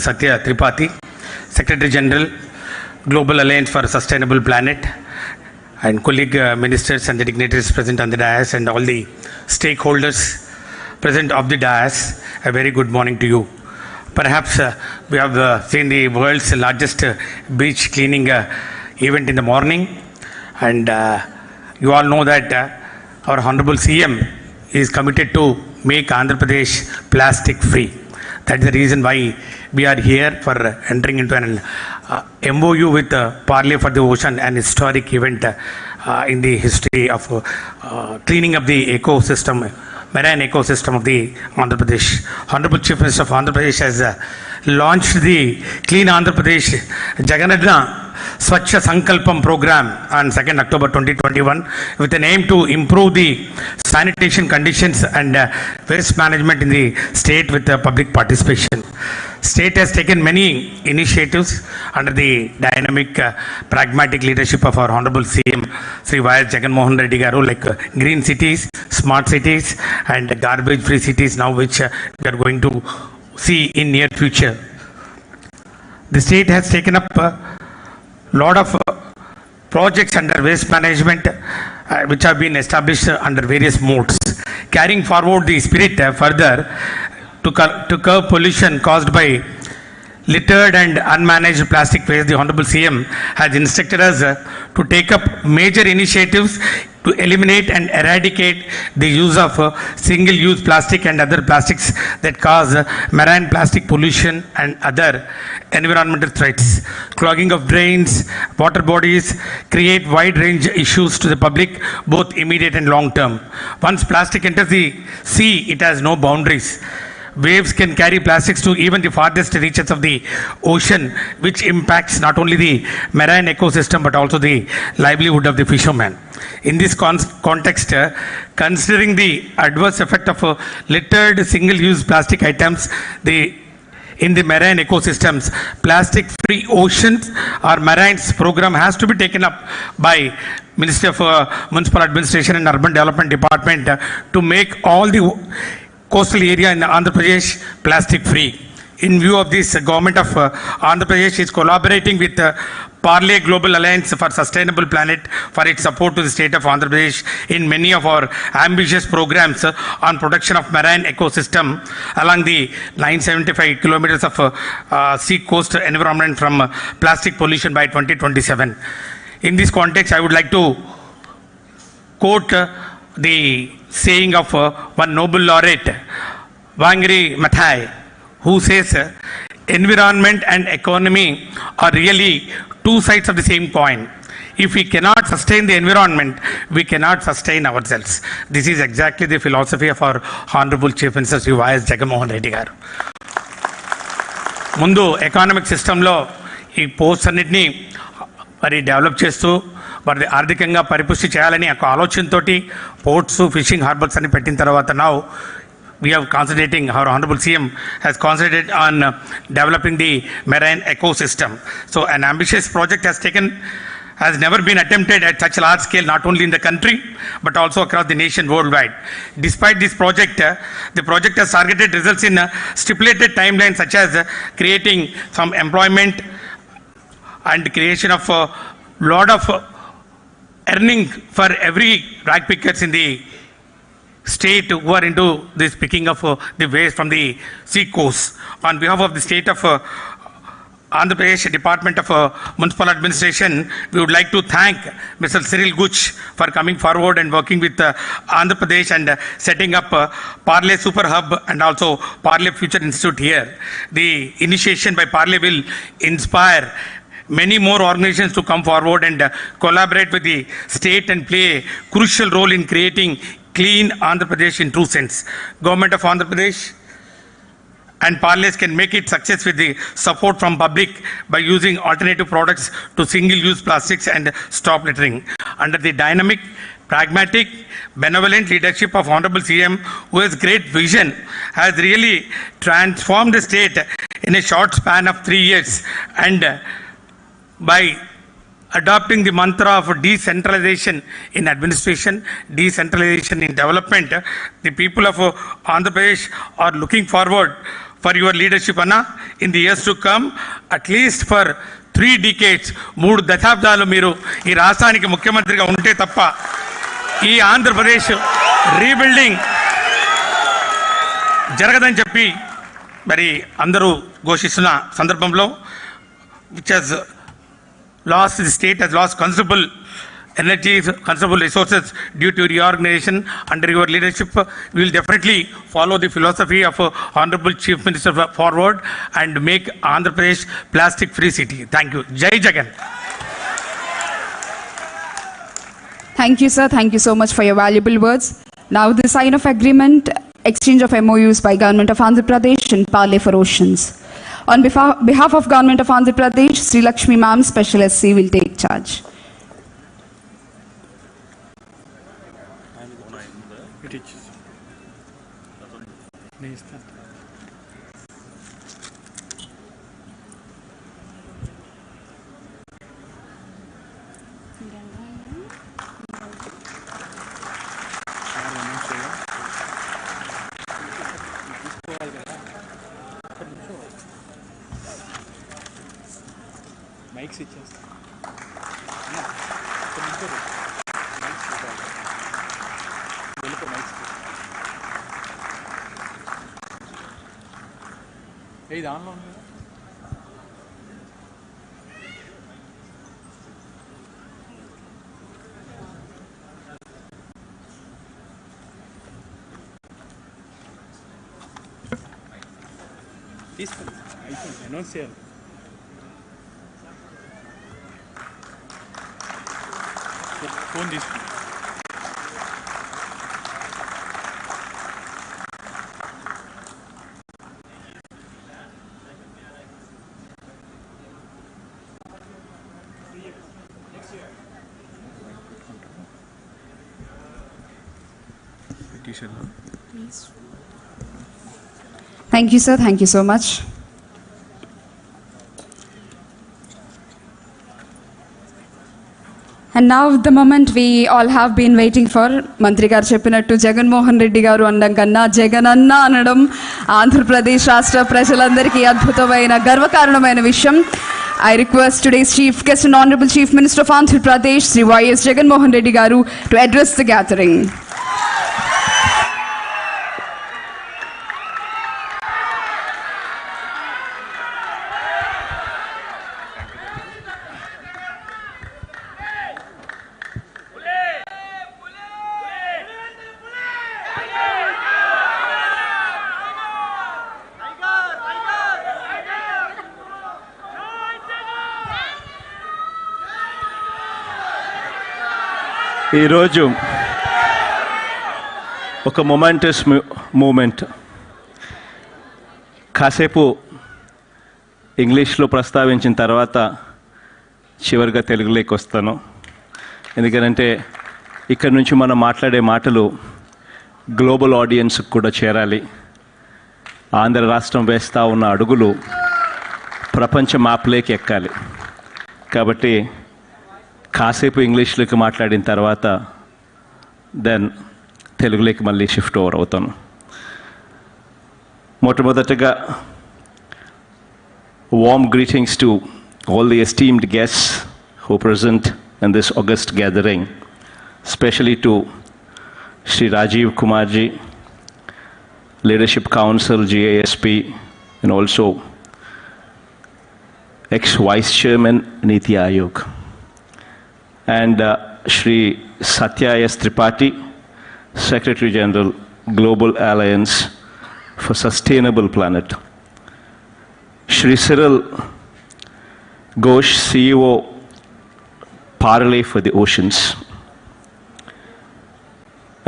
Satya Tripathi, Secretary General, Global Alliance for a Sustainable Planet, and colleague ministers and the dignitaries present on the dais, and all the stakeholders present of the dais, a very good morning to you. Perhaps we have seen the world's largest beach cleaning event in the morning, and you all know that our Honorable CM is committed to make Andhra Pradesh plastic free. That is the reason why we are here for entering into an MOU with Parley for the Ocean, an historic event in the history of cleaning up the ecosystem, marine ecosystem of the Andhra Pradesh. Honorable Chief Minister of Andhra Pradesh has launched the Clean Andhra Pradesh Jagan Swachha Sankalpam program on 2nd October 2021 with an aim to improve the sanitation conditions and waste management in the state with public participation. State has taken many initiatives under the dynamic, pragmatic leadership of our Honorable CM, Sri Y.S. Jagan Reddy Garu, like green cities, smart cities, and garbage-free cities now, which we are going to see in near future. The state has taken up lot of projects under waste management which have been established under various modes. Carrying forward the spirit further to curb pollution caused by littered and unmanaged plastic waste, the Honorable CM has instructed us to take up major initiatives to eliminate and eradicate the use of single-use plastic and other plastics that cause marine plastic pollution and other environmental threats. Clogging of drains, water bodies create wide range issues to the public, both immediate and long term. Once plastic enters the sea, it has no boundaries. Waves can carry plastics to even the farthest reaches of the ocean, which impacts not only the marine ecosystem but also the livelihood of the fishermen. In this context, considering the adverse effect of littered single-use plastic items in the marine ecosystems, plastic-free oceans or marines program has to be taken up by Ministry of Municipal Administration and Urban Development Department to make all the coastal area in Andhra Pradesh plastic free. In view of this, government of Andhra Pradesh is collaborating with Parley Global Alliance for Sustainable Planet for its support to the state of Andhra Pradesh in many of our ambitious programs on protection of marine ecosystem along the 975 kilometers of sea coast environment from plastic pollution by 2027. In this context, I would like to quote the saying of one Nobel laureate, Wangari Maathai, who says, environment and economy are really two sides of the same coin. If we cannot sustain the environment, we cannot sustain ourselves. This is exactly the philosophy of our Honorable Chief Minister, Sri Y.S. Jagan Reddy Garu. ముందు economic సిస్టంలో ఈ post అన్నిటినీ మరి develop చేస్తూ మరి ఆర్థికంగా పరిపుష్టి చేయాలని ఒక ఆలోచనతో పోర్ట్స్, ఫిషింగ్ హార్బర్స్ అని పెట్టిన తర్వాత now we are concentrating, our Honorable CM has concentrated on developing the marine ecosystem. So an ambitious project has never been attempted at such a large scale, not only in the country, but also across the nation worldwide. Despite this project, the project has targeted results in stipulated timelines, such as creating some employment and creation of a lot of earning for every rag pickers in the state who are into this picking of the waste from the sea coast. On behalf of the state of Andhra Pradesh Department of Municipal Administration, we would like to thank Mr. Cyril Guch for coming forward and working with Andhra Pradesh and setting up Parley Super Hub and also Parley Future Institute here. The initiation by Parley will inspire many more organizations to come forward and collaborate with the state and play a crucial role in creating clean Andhra Pradesh in true sense. Government of Andhra Pradesh and Parleys can make it success with the support from public by using alternative products to single-use plastics and stop littering. Under the dynamic, pragmatic, benevolent leadership of Honorable CM, who has great vision, has really transformed the state in a short span of 3 years, and by adopting the mantra of decentralization in administration, decentralization in development, the people of Andhra Pradesh are looking forward for your leadership, Anna, in the years to come, at least for 3 decades, 3 దశాబ్దాలు మీరు ఈ రాష్ట్రానికి ముఖ్యమంత్రిగా ఉంటే తప్ప ఈ Andhra Pradesh rebuilding జరగదని చెప్పి మరి అందరూ ఘోషిస్తున్న సందర్భంలో, which has lost, the state has lost considerable energies, considerable resources due to reorganization. Under your leadership, we will definitely follow the philosophy of Honorable Chief Minister forward and make Andhra Pradesh plastic free city. Thank you. Jai Jagan. Thank you, sir. Thank you so much for your valuable words. Now the sign of agreement, exchange of MOUs by Government of Andhra Pradesh and Parley for Oceans. On behalf of Government of Andhra Pradesh, Sri Lakshmi Ma'am, Special SC, will take charge. Mics ఇచ్చేస్తా ఇది ఆన్లో ఉంది. తీసుకోండి, అయిపోయింది, announce చేయాలి. Phone తీసుకుంది. Thank you, sir. Thank you so much. And now the moment we all have been waiting for. Mantri garu cheppinattu Jagan Mohan Reddy garu andam kanna Jagan anna anadam Andhra Pradesh rashtra prajalandariki adbhutamaina garvakaranamaina vishayam. I request today's chief guest and Honorable Chief Minister of Andhra Pradesh, Sri Y.S. Jagan Mohan Reddy garu, to address the gathering. ఈరోజు ఒక momentous moment. కాసేపు ఇంగ్లీష్లో ప్రస్తావించిన తర్వాత చివరిగా తెలుగులోకి వస్తాను. ఎందుకంటే ఇక్కడ నుంచి మనం మాట్లాడే మాటలు గ్లోబల్ ఆడియన్స్కి కూడా చేరాలి. ఆంధ్ర రాష్ట్రం వేస్తూ ఉన్న అడుగులు ప్రపంచ మ్యాప్లోకి ఎక్కాలి. కాబట్టి కాసేపు ఇంగ్లీష్లోకి మాట్లాడిన తర్వాత దెన్ తెలుగులోకి మళ్ళీ షిఫ్ట్ ఓవర్ అవుతాను. మొట్టమొదటిగా warm greetings to all the esteemed guests who present in this august gathering, especially to Shri Rajiv Kumarji, Leadership Council, GASP, and also ex-Vice Chairman, Niti Aayog, and Shri Satya S. Tripathi, Secretary General, Global Alliance for Sustainable Planet, Shri Cyril Ghosh, CEO, Parley for the Oceans.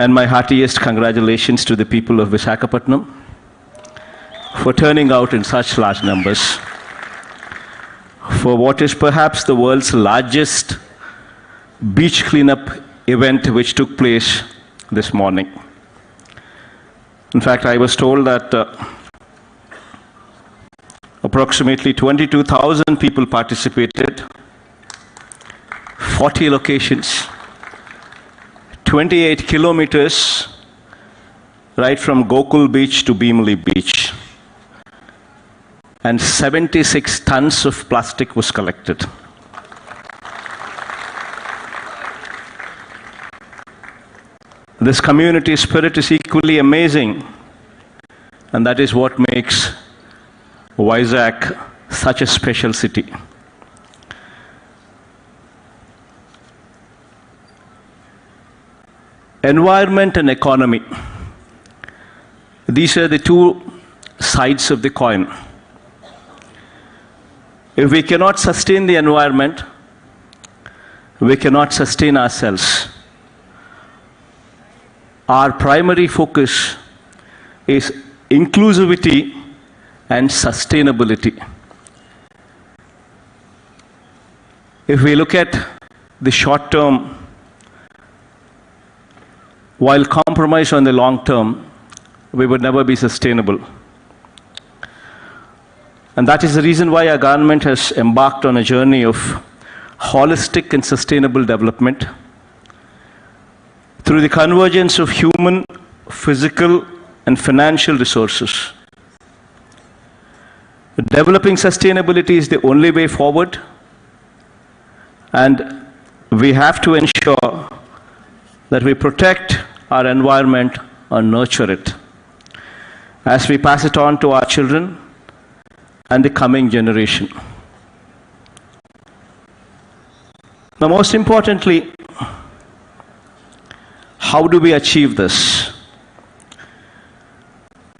And my heartiest congratulations to the people of Visakhapatnam for turning out in such large numbers for what is perhaps the world's largest beach cleanup event which took place this morning. In fact, I was told that approximately 22,000 people participated, 40 locations, 28 kilometers, right from Gokul Beach to Bhimli Beach. and 76 tons of plastic was collected. This community spirit is equally amazing, and that is what makes Vizag such a special city. Environment and economy. These are the two sides of the coin. If we cannot sustain the environment, we cannot sustain ourselves. Our primary focus is inclusivity and sustainability. If we look at the short term, while compromise on the long term, we would never be sustainable. And that is the reason why our government has embarked on a journey of holistic and sustainable development through the convergence of human, physical, and financial resources. Developing sustainability is the only way forward, and we have to ensure that we protect our environment and nurture it as we pass it on to our children and the coming generation. Now, most importantly, how do we achieve this?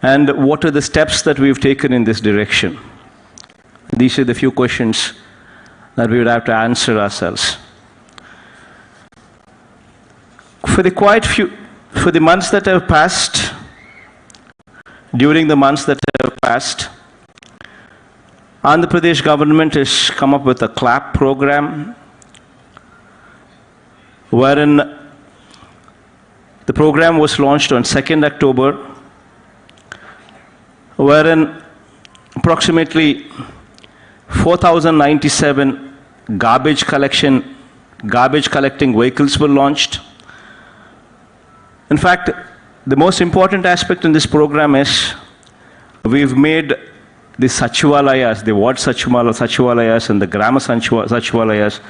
And what are the steps that we've taken in this direction? These are the few questions that we would have to answer ourselves. For the months that have passed, during the months that have passed, Andhra Pradesh government has come up with a CLAP program, wherein the program was launched on 2nd October, wherein approximately 4,097 garbage collecting vehicles were launched. In fact, the most important aspect in this program is we've made the Sachivalayas, the ward Sachivalayas and the Grama Sachivalayas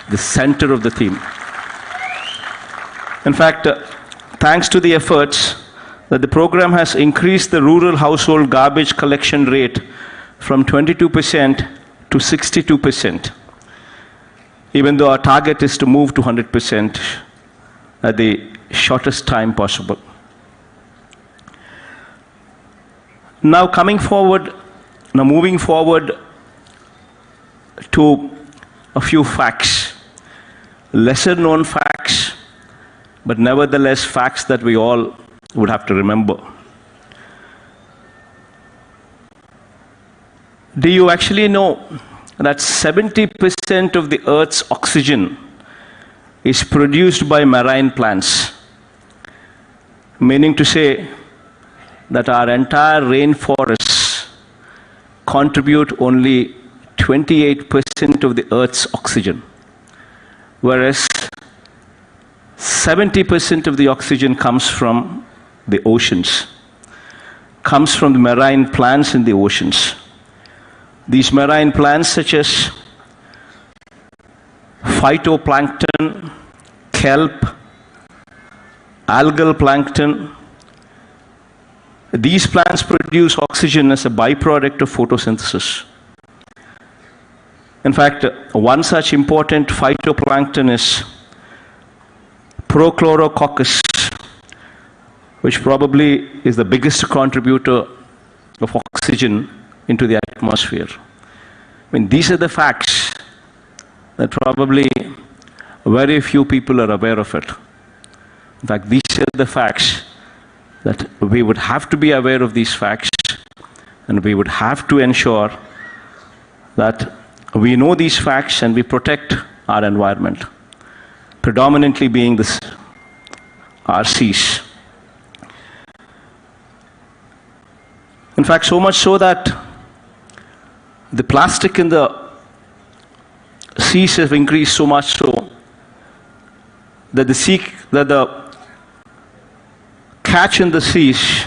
the center of the theme. In fact, thanks to the efforts that the program has increased the rural household garbage collection rate from 22% to 62%, even though our target is to move to 100% at the shortest time possible. Now moving forward to a few facts, lesser known facts, but nevertheless facts that we all would have to remember. Do you actually know that 70% of the Earth's oxygen is produced by marine plants? Meaning to say that our entire rainforests contribute only 28% of the Earth's oxygen, whereas 70% of the oxygen comes from the oceans, comes from the marine plants in the oceans. These marine plants such as phytoplankton, kelp, algal plankton, these plants produce oxygen as a byproduct of photosynthesis. In fact, one such important phytoplankton is Prochlorococcus, which probably is the biggest contributor of oxygen into the atmosphere. I mean, these are the facts that probably very few people are aware of it. In fact, these are the facts that we would have to be aware of these facts, and we would have to ensure that we know these facts and we protect our environment, predominantly being our seas. In fact, so much so that the plastic in the seas have increased so much so that the catch in the seas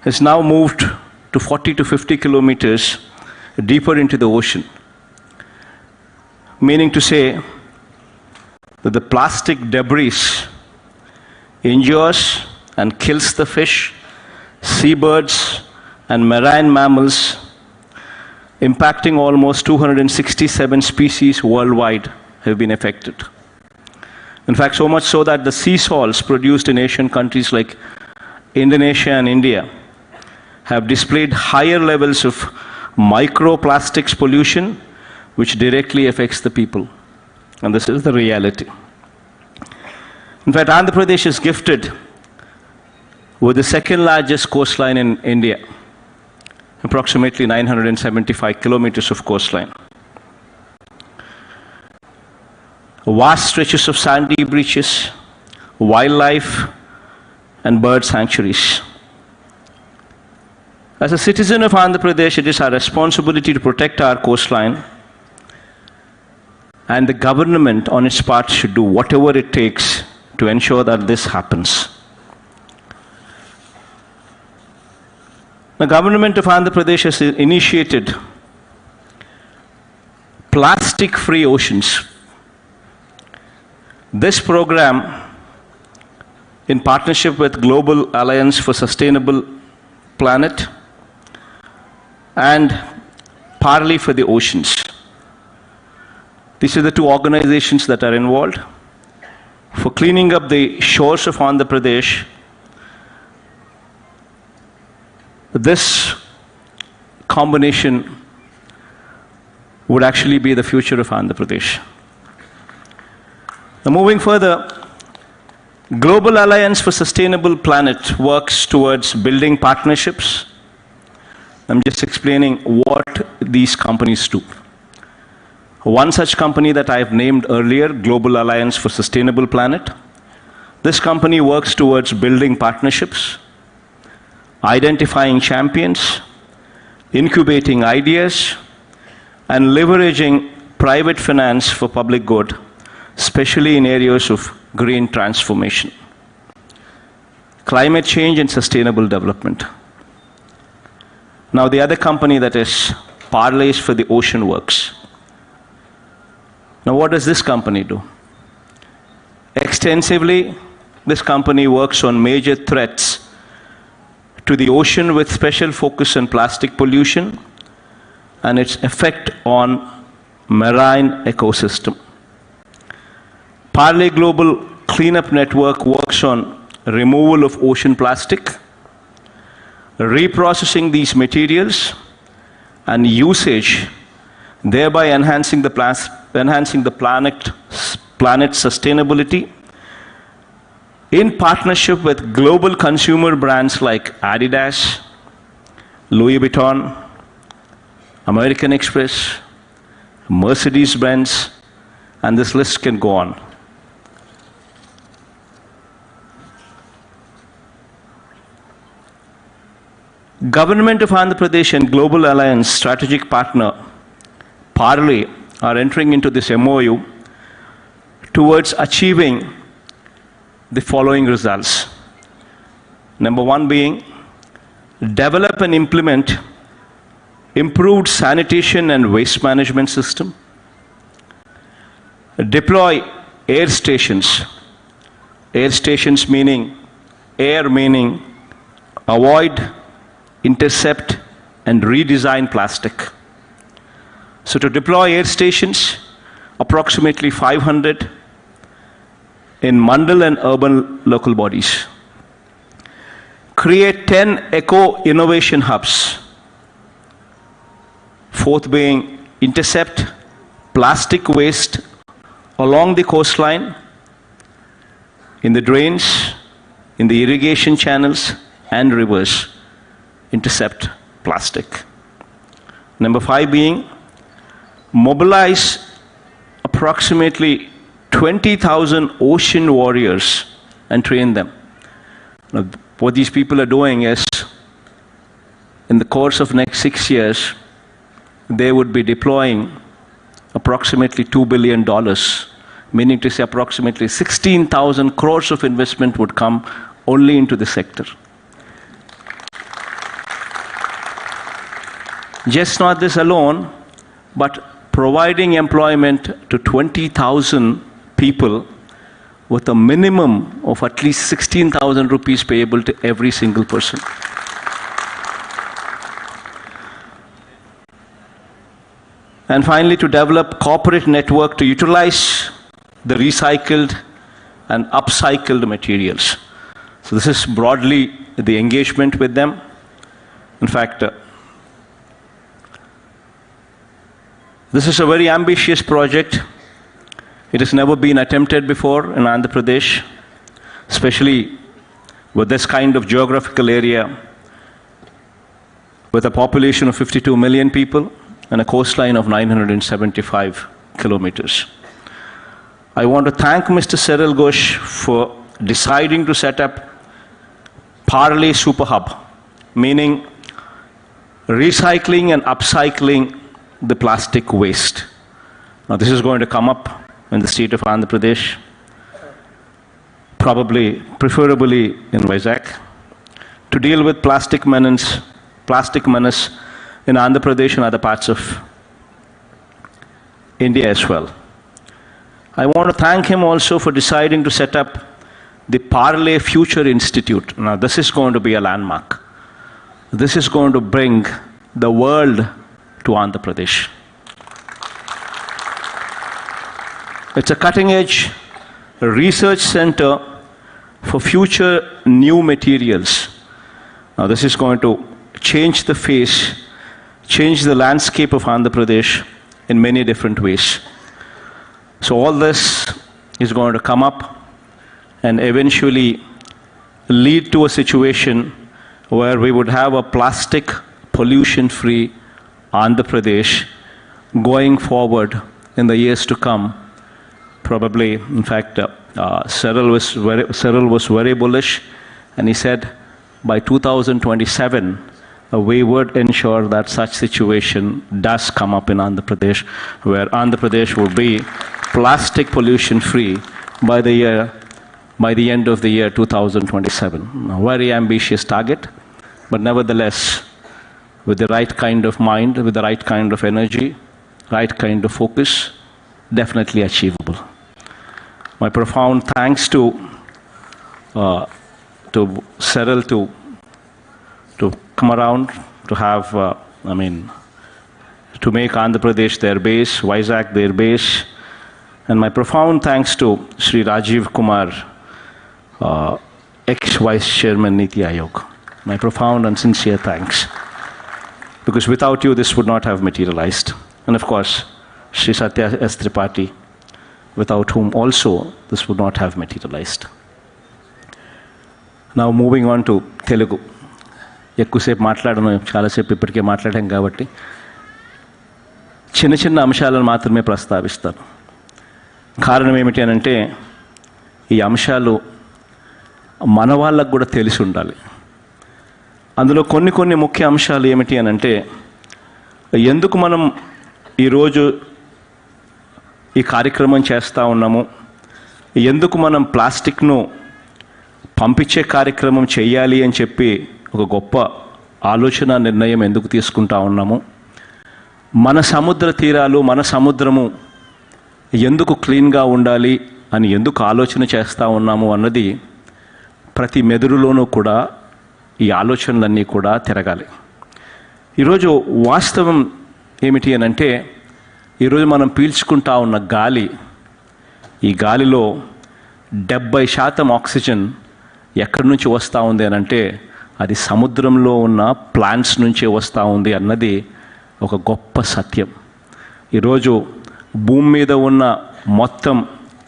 has now moved to 40 to 50 kilometers, deeper into the ocean. Meaning to say that the plastic debris injures and kills the fish, seabirds, and marine mammals, impacting almost 267 species worldwide have been affected. In fact, so much so that the sea salts produced in Asian countries like Indonesia and India have displayed higher levels of microplastics pollution, which directly affects the people. And this is the reality. In fact, Andhra Pradesh is gifted with the second largest coastline in India, approximately 975 kilometers of coastline. Vast stretches of sandy beaches, wildlife, and bird sanctuaries. As a citizen of Andhra Pradesh, it is our responsibility to protect our coastline, and the government on its part should do whatever it takes to ensure that this happens. The government of Andhra Pradesh has initiated plastic-free oceans. This program, in partnership with Global Alliance for Sustainable Planet and Parley for the Oceans. These are the two organizations that are involved for cleaning up the shores of Andhra Pradesh. This combination would actually be the future of Andhra Pradesh. Now, moving further, Global Alliance for Sustainable Planet works towards building partnerships. I'm just explaining what these companies do. One such company that I've named earlier, Global Alliance for Sustainable Planet, this company works towards building partnerships, identifying champions, incubating ideas, and leveraging private finance for public good, especially in areas of green transformation, climate change, and sustainable development. Now, the other company that is Parleys for the Ocean works. Now, what does this company do? Extensively, this company works on major threats to the ocean with special focus on plastic pollution and its effect on marine ecosystem. Parley Global Cleanup Network works on removal of ocean plastic, reprocessing these materials, and usage, thereby enhancing the planet's sustainability, in partnership with global consumer brands like Adidas, Louis Vuitton, American Express, Mercedes-Benz, and this list can go on. Government of Andhra Pradesh and Global Alliance strategic partner Parley are entering into this MOU towards achieving the following results. Number one being, develop and implement improved sanitation and waste management system. Deploy air stations. Air stations meaning avoid, intercept, and redesign plastic. So to deploy air stations, approximately 500 in mandal and urban local bodies. Create 10 eco-innovation hubs. Fourth being, intercept plastic waste along the coastline, in the drains, in the irrigation channels, and rivers. Intercept plastic. Number 5 being, mobilize approximately 20,000 ocean warriors and train them. Now, what these people are doing is, in the course of next 6 years, they would be deploying approximately $2 billion, meaning to say approximately 16,000 crores of investment would come only into the sector. Just not this alone, but providing employment to 20,000 people with a minimum of at least 16,000 rupees payable to every single person. And finally, to develop corporate network to utilize the recycled and upcycled materials. So this is broadly the engagement with them. In fact, this is a very ambitious project. It has never been attempted before in Andhra Pradesh, especially with this kind of geographical area, with a population of 52 million people and a coastline of 975 kilometers. I want to thank Mr. Cyril Ghosh for deciding to set up Parlay Super Hub, meaning recycling and upcycling the plastic waste. Now this is going to come up in the state of Andhra Pradesh, preferably in Vizag, to deal with plastic menace in Andhra Pradesh and other parts of India as well. I want to thank him also for deciding to set up the Parlay Future Institute. Now this is going to be a landmark. This is going to bring the world to Andhra Pradesh. It's a cutting-edge research center for future new materials. Now this is going to change the face, change the landscape of Andhra Pradesh in many different ways. So all this is going to come up and eventually lead to a situation where we would have a plastic pollution-free Andhra Pradesh going forward in the years to come. Probably, in fact, Cyril was very bullish, and he said by 2027, we would ensure that such situation does come up in Andhra Pradesh, where Andhra Pradesh will be plastic pollution free by the end of the year 2027. A very ambitious target, but nevertheless, with the right kind of mind, with the right kind of energy, right kind of focus, definitely achievable. My profound thanks to Cyril to come around, to have, to make Andhra Pradesh their base, Vizag their base. And my profound thanks to Sri Rajiv Kumar, ex-Vice Chairman Niti Aayog. My profound and sincere thanks. Because without you, this would not have materialized. And of course, Sri Satya S. Tripathi, without whom also this would not have materialized. Now moving on to Telugu. ఎక్కువసేపు మాట్లాడను, చాలాసేపు ఇప్పటికే మాట్లాడాం కాబట్టి చిన్న చిన్న అంశాలను మాత్రమే ప్రస్తావిస్తాను. కారణం ఏమిటి అనంటే, ఈ అంశాలు మన వాళ్ళకు కూడా తెలిసి ఉండాలి. అందులో కొన్ని ముఖ్య అంశాలు ఏమిటి అనంటే, ఎందుకు మనం ఈరోజు ఈ కార్యక్రమం చేస్తూ ఉన్నాము, ఎందుకు మనం ప్లాస్టిక్ను పంపించే కార్యక్రమం చేయాలి అని చెప్పి ఒక గొప్ప ఆలోచన నిర్ణయం ఎందుకు తీసుకుంటా ఉన్నాము, మన సముద్ర తీరాలు, మన సముద్రము ఎందుకు క్లీన్గా ఉండాలి అని ఎందుకు ఆలోచన చేస్తూ ఉన్నాము అన్నది ప్రతి మెదురులోనూ కూడా ఈ ఆలోచనలన్నీ కూడా తిరగాలి. ఈరోజు వాస్తవం ఏమిటి అనంటే, ఈరోజు మనం పీల్చుకుంటా ఉన్న గాలి, ఈ గాలిలో 70% ఆక్సిజన్ ఎక్కడి నుంచి వస్తూ ఉంది అనంటే, అది సముద్రంలో ఉన్న ప్లాంట్స్ నుంచే వస్తూ ఉంది అన్నది ఒక గొప్ప సత్యం. ఈరోజు భూమి మీద ఉన్న మొత్తం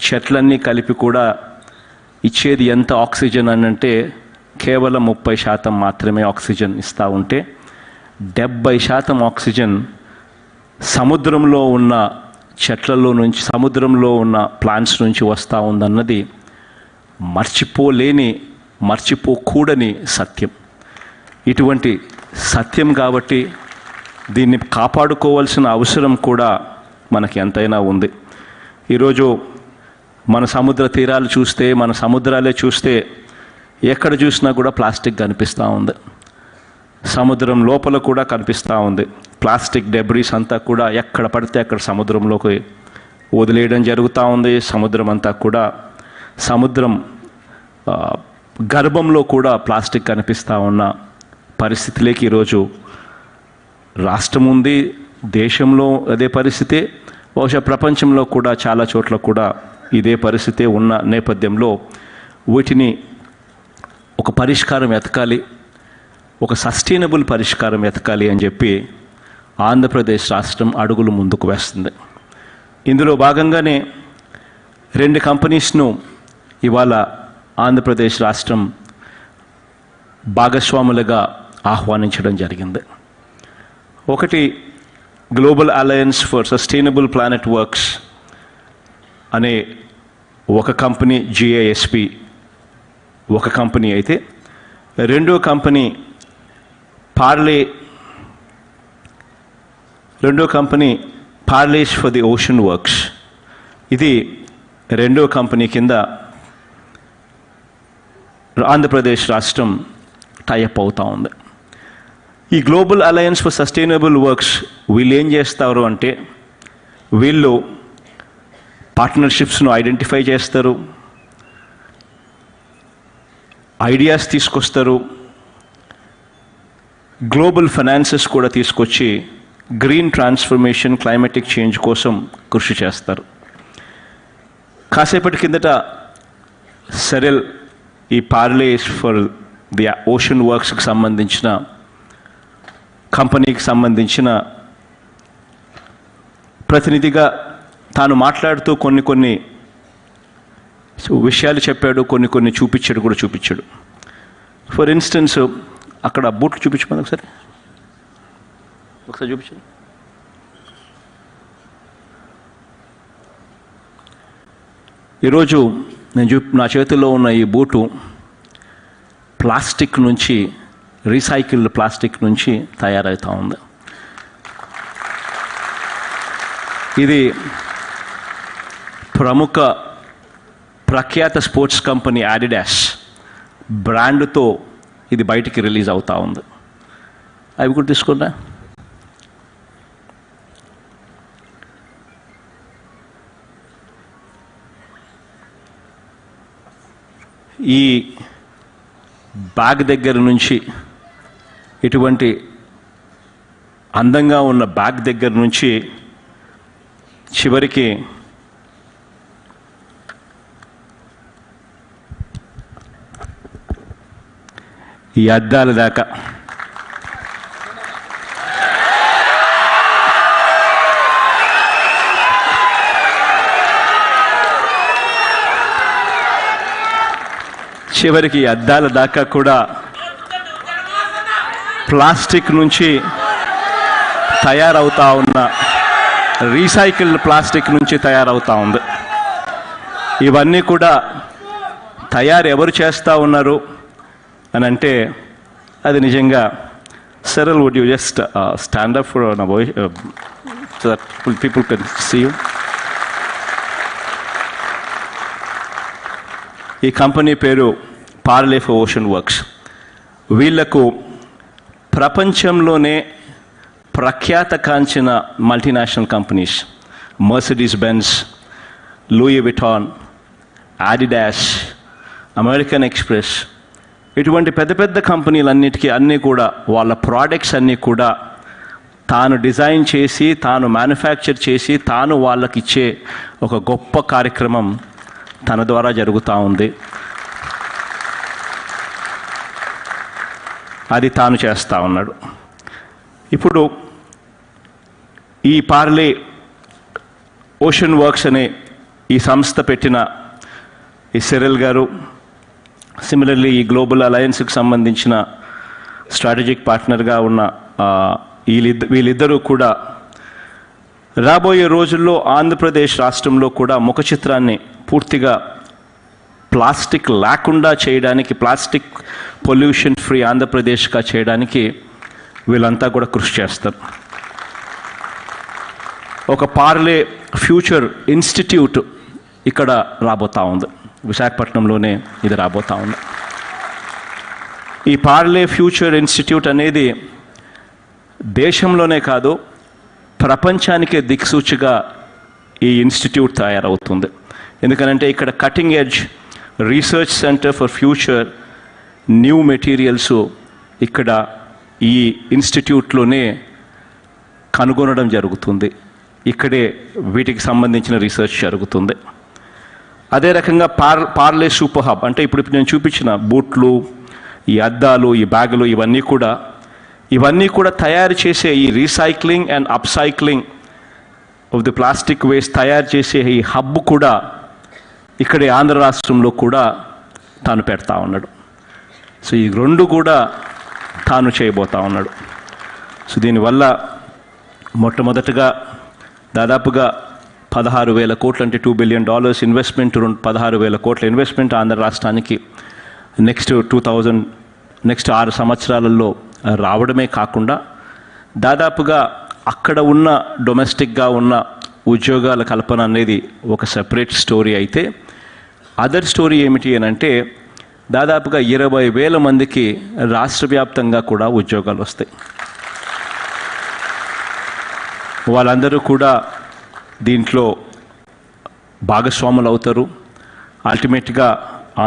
చెట్లన్నీ కలిపి కూడా ఇచ్చేది ఎంత ఆక్సిజన్ అనంటే కేవలం 30% మాత్రమే ఆక్సిజన్ ఇస్తూ ఉంటే, 70% ఆక్సిజన్ సముద్రంలో ఉన్న చెట్లలో నుంచి, సముద్రంలో ఉన్న ప్లాంట్స్ నుంచి వస్తూ ఉందన్నది మర్చిపోకూడని సత్యం. ఇటువంటి సత్యం కాబట్టి దీన్ని కాపాడుకోవాల్సిన అవసరం కూడా మనకి ఎంతైనా ఉంది. ఈరోజు మన సముద్ర తీరాలు చూస్తే, మన సముద్రాలే చూస్తే ఎక్కడ చూసినా కూడా ప్లాస్టిక్ కనిపిస్తూ ఉంది. సముద్రం లోపల కూడా కనిపిస్తూ ఉంది. ప్లాస్టిక్ డెబ్రీస్ అంతా కూడా ఎక్కడ పడితే అక్కడ సముద్రంలోకి వదిలేయడం జరుగుతూ ఉంది. సముద్రం అంతా కూడా సముద్రం గర్భంలో కూడా ప్లాస్టిక్ కనిపిస్తూ ఉన్న పరిస్థితిలోకి ఈరోజు రాష్ట్రం ఉంది. దేశంలో అదే పరిస్థితి, బహుశా ప్రపంచంలో కూడా చాలా చోట్ల కూడా ఇదే పరిస్థితి ఉన్న నేపథ్యంలో వీటిని ఒక పరిష్కారం వెతకాలి, ఒక సస్టైనబుల్ పరిష్కారం వెతకాలి అని చెప్పి ఆంధ్రప్రదేశ్ రాష్ట్రం అడుగులు ముందుకు వేస్తుంది. ఇందులో భాగంగానే 2 కంపెనీస్ను ఇవాళ ఆంధ్రప్రదేశ్ రాష్ట్రం భాగస్వాములుగా ఆహ్వానించడం జరిగింది. ఒకటి global alliance for sustainable planet works అనే ఒక కంపెనీ, GISP ఒక కంపెనీ అయితే, రెండో company parleys for the ocean works. ఇది రెండో కంపెనీ కింద ఆంధ్రప్రదేశ్ రాష్ట్రం టైఅప్ అవుతూ ఉంది. ఈ global alliance for sustainable works వీళ్ళు ఏం చేస్తారు అంటే, వీళ్ళు పార్ట్నర్షిప్స్ను ఐడెంటిఫై చేస్తారు, ఐడియాస్ తీసుకొస్తారు, గ్లోబల్ ఫైనాన్సెస్ కూడా తీసుకొచ్చి గ్రీన్ ట్రాన్స్ఫర్మేషన్, క్లైమాటిక్ చేంజ్ కోసం కృషి చేస్తారు. కాసేపటి కిందట సెరెల్, ఈ పార్లేస్ ఫర్ ది ఓషన్ వర్క్స్కి సంబంధించిన కంపెనీకి సంబంధించిన ప్రతినిధిగా తాను మాట్లాడుతూ కొన్ని విషయాలు చెప్పాడు, కొన్ని చూపించాడు. ఫర్ ఇన్స్టెన్స్ అక్కడ బూట్లు చూపించమని ఒకసారి చూపించండి. ఈరోజు నా చేతిలో ఉన్న ఈ బూటు ప్లాస్టిక్ నుంచి, రీసైకిల్డ్ ప్లాస్టిక్ నుంచి తయారవుతూ ఉంది. ఇది ప్రఖ్యాత స్పోర్ట్స్ కంపెనీ అడిడాస్ బ్రాండ్తో ఇది బయటికి రిలీజ్ అవుతూ ఉంది. అవి కూడా తీసుకున్నా. ఈ బ్యాగ్ దగ్గర నుంచి, ఇటువంటి అందంగా ఉన్న బ్యాగ్ దగ్గర నుంచి చివరికి ఈ అద్దాల దాకా కూడా ప్లాస్టిక్ నుంచి తయారవుతా ఉన్న, రీసైకిల్డ్ ప్లాస్టిక్ నుంచి తయారవుతా ఉంది. ఇవన్నీ కూడా ఎవరు చేస్తూ ఉన్నారు అని అంటే, అది నిజంగా సెరల్, would you just stand up for so that people can see you. ఈ కంపెనీ పేరు పార్లే ఫర్ ఓషన్ వర్క్స్. వీళ్లకు ప్రపంచంలోనే ప్రఖ్యాత కాంచిన multinational companies, Mercedes Benz, Louis Vuitton, Adidas, American Express, ఇటువంటి పెద్ద కంపెనీలన్నిటికీ అన్నీ కూడా వాళ్ళ ప్రోడక్ట్స్ అన్నీ కూడా తాను డిజైన్ చేసి, తాను మ్యానుఫ్యాక్చర్ చేసి, తాను వాళ్ళకి ఇచ్చే ఒక గొప్ప కార్యక్రమం తన ద్వారా జరుగుతూ ఉంది. అది తాను చేస్తూ ఉన్నాడు. ఇప్పుడు ఈ పార్లే ఓషన్ వర్క్స్ అనే ఈ సంస్థ పెట్టిన ఈ సెరెల్ గారు, సిమిలర్లీ ఈ గ్లోబల్ అలయన్స్కి సంబంధించిన స్ట్రాటజిక్ పార్ట్నర్గా ఉన్న వీళ్ళిద్దరూ కూడా రాబోయే రోజుల్లో ఆంధ్రప్రదేశ్ రాష్ట్రంలో కూడా ముఖ చిత్రాన్ని పూర్తిగా ప్లాస్టిక్ లేకుండా చేయడానికి, ప్లాస్టిక్ పొల్యూషన్ ఫ్రీ ఆంధ్రప్రదేశ్గా చేయడానికి వీళ్ళంతా కూడా కృషి చేస్తారు. ఒక పార్లే ఫ్యూచర్ ఇన్స్టిట్యూట్ ఇక్కడ రాబోతూ ఉంది, విశాఖపట్నంలోనే ఇది రాబోతూ ఉంది. ఈ పార్లే ఫ్యూచర్ ఇన్స్టిట్యూట్ అనేది దేశంలోనే కాదు ప్రపంచానికే దిక్సూచిగా ఈ ఇన్స్టిట్యూట్ తయారవుతుంది. ఎందుకనంటే ఇక్కడ cutting edge research centre for future new materials ఇక్కడ ఈ ఇన్స్టిట్యూట్లోనే కనుగొనడం జరుగుతుంది. ఇక్కడే వీటికి సంబంధించిన రీసెర్చ్ జరుగుతుంది. అదే రకంగా పార్లే సూపర్ హబ్ అంటే ఇప్పుడు నేను చూపించిన బూట్లు, ఈ అద్దాలు, ఈ బ్యాగులు ఇవన్నీ కూడా తయారు చేసే ఈ recycling and upcycling of the plastic waste తయారు చేసే ఈ హబ్ కూడా ఇక్కడే ఆంధ్ర రాష్ట్రంలో కూడా తాను పెడతా ఉన్నాడు. సో ఈ రెండు కూడా తాను చేయబోతా ఉన్నాడు. సో దీనివల్ల మొట్టమొదటగా దాదాపుగా 16,000 కోట్లు అంటే $2 billion ఇన్వెస్ట్మెంట్, 16,000 కోట్ల ఇన్వెస్ట్మెంట్ ఆంధ్ర రాష్ట్రానికి నెక్స్ట్ 6 సంవత్సరాలలో రావడమే కాకుండా దాదాపుగా అక్కడ ఉన్న డొమెస్టిక్గా ఉన్న ఉద్యోగాల కల్పన అనేది ఒక సెపరేట్ స్టోరీ అయితే, అదర్ స్టోరీ ఏమిటి అని అంటే దాదాపుగా 20,000 మందికి రాష్ట్ర వ్యాప్తంగా కూడా ఉద్యోగాలు వస్తాయి. వాళ్ళందరూ కూడా దీంట్లో భాగస్వాములు అవుతారు. అల్టిమేట్గా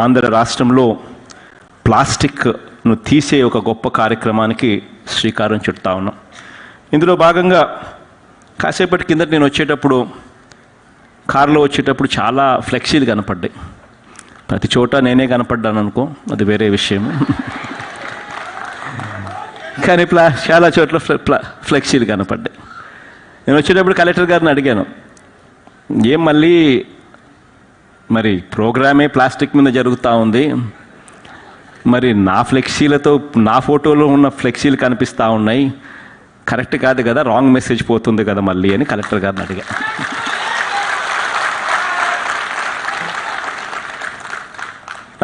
ఆంధ్ర రాష్ట్రంలో ప్లాస్టిక్ను తీసే ఒక గొప్ప కార్యక్రమానికి శ్రీకారం చుడతా ఉన్నాం. ఇందులో భాగంగా కాసేపటి కిందట నేను కారులో వచ్చేటప్పుడు చాలా ఫ్లెక్సీలు కనపడ్డాయి. ప్రతి చోట నేనే కనపడ్డాను అనుకో, అది వేరే విషయం. కానీ చాలా చోట్ల ఫ్లెక్సీలు కనపడ్డాయి. నేను వచ్చేటప్పుడు కలెక్టర్ గారిని అడిగాను, ఏం మళ్ళీ మరి ప్రోగ్రామే ప్లాస్టిక్ మీద జరుగుతూ ఉంది, మరి నా ఫ్లెక్సీలతో నా ఫోటోలో ఉన్న ఫ్లెక్సీలు కనిపిస్తూ ఉన్నాయి, కరెక్ట్ కాదు కదా, రాంగ్ మెసేజ్ పోతుంది కదా మళ్ళీ అని కలెక్టర్ గారిని అడిగా.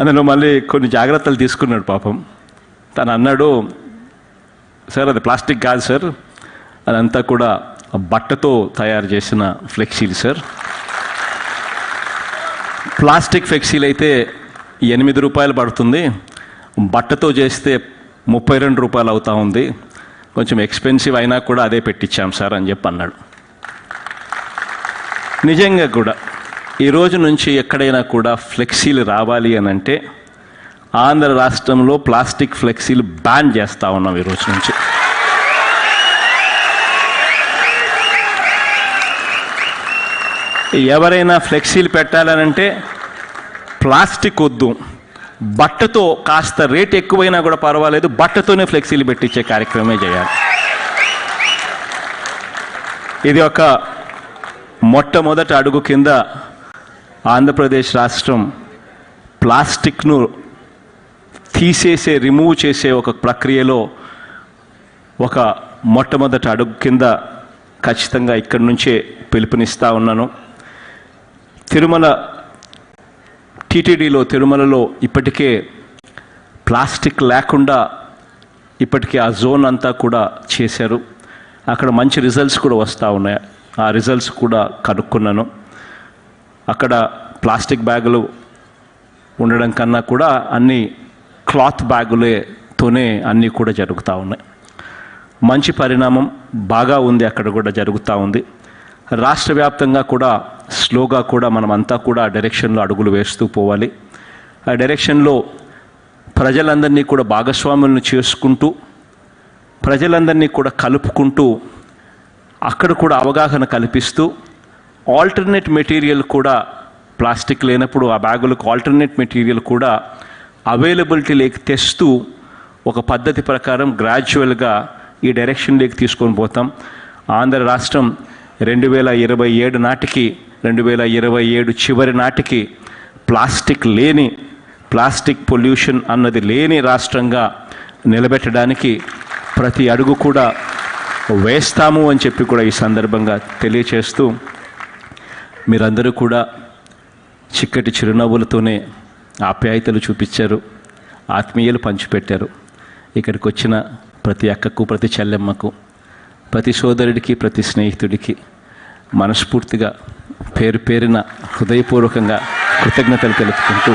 అందులో మళ్ళీ కొన్ని జాగ్రత్తలు తీసుకున్నాడు పాపం. తను అన్నాడు, సార్ అది ప్లాస్టిక్ కాదు సార్, అదంతా కూడా బట్టతో తయారు చేసిన ఫ్లెక్సీలు సార్. ప్లాస్టిక్ ఫ్లెక్సీలు అయితే $8 పడుతుంది, బట్టతో చేస్తే $32 అవుతా ఉంది, కొంచెం ఎక్స్పెన్సివ్ అయినా కూడా అదే పెట్టించాం సార్ అని చెప్పి అన్నాడు. నిజంగా కూడా ఈ రోజు నుంచి ఎక్కడైనా కూడా ఫ్లెక్సీలు రావాలి అని అంటే ఆంధ్ర రాష్ట్రంలో ప్లాస్టిక్ ఫ్లెక్సీలు బ్యాన్ చేస్తూ ఉన్నాం ఈ రోజు నుంచి. ఎవరైనా ఫ్లెక్సీలు పెట్టాలనంటే ప్లాస్టిక్ వద్దు, బట్టతో కాస్త రేట్ ఎక్కువైనా కూడా పర్వాలేదు, బట్టతోనే ఫ్లెక్సీలు పెట్టించే కార్యక్రమమే చేయాలి. ఇది ఒక మొట్టమొదటి అడుగు కింద ఆంధ్రప్రదేశ్ రాష్ట్రం ప్లాస్టిక్ను రిమూవ్ చేసే ఒక ప్రక్రియలో ఒక మొట్టమొదటి అడుగు కింద ఖచ్చితంగా ఇక్కడి నుంచే పిలుపునిస్తూ ఉన్నాను. తిరుమలలో ఇప్పటికే ప్లాస్టిక్ లేకుండా ఇప్పటికే ఆ జోన్ అంతా కూడా చేశారు. అక్కడ మంచి రిజల్ట్స్ కూడా వస్తూ ఉన్నాయి. ఆ రిజల్ట్స్ కూడా కనుక్కున్నాను. అక్కడ ప్లాస్టిక్ బ్యాగులు ఉండడం కన్నా కూడా అన్ని క్లాత్ బ్యాగులతోనే అన్నీ కూడా జరుగుతూ ఉన్నాయి. మంచి పరిణామం బాగా ఉంది, అక్కడ కూడా జరుగుతూ ఉంది. రాష్ట్ర వ్యాప్తంగా కూడా స్లోగా కూడా మనమంతా కూడా ఆ డైరెక్షన్లో అడుగులు వేస్తూ పోవాలి. ఆ డైరెక్షన్లో ప్రజలందరినీ కూడా భాగస్వాములను చేసుకుంటూ, ప్రజలందరినీ కూడా కలుపుకుంటూ, అక్కడ కూడా అవగాహన కల్పిస్తూ, ఆల్టర్నేట్ మెటీరియల్ కూడా ప్లాస్టిక్ లేనప్పుడు ఆ బ్యాగులకు ఆల్టర్నేట్ మెటీరియల్ కూడా అవైలబిలిటీలోకి తెస్తూ ఒక పద్ధతి ప్రకారం గ్రాడ్యువల్గా ఈ డైరెక్షన్లోకి తీసుకొని పోతాం. ఆంధ్ర రాష్ట్రం 2027 నాటికి 2027 చివరి నాటికి ప్లాస్టిక్ పొల్యూషన్ అన్నది లేని రాష్ట్రంగా నిలబెట్టడానికి ప్రతి అడుగు కూడా వేస్తాము అని చెప్పి కూడా ఈ సందర్భంగా తెలియచేస్తూ, మీరందరూ కూడా చిక్కటి చిరునవ్వులతోనే ఆప్యాయతలు చూపించారు, ఆత్మీయలు పంచిపెట్టారు. ఇక్కడికి వచ్చిన ప్రతి అక్కకు, ప్రతి చెల్లెమ్మకు, ప్రతి సోదరుడికి, ప్రతి స్నేహితుడికి మనస్ఫూర్తిగా పేరు పేరున హృదయపూర్వకంగా కృతజ్ఞతలు తెలుపుకుంటూ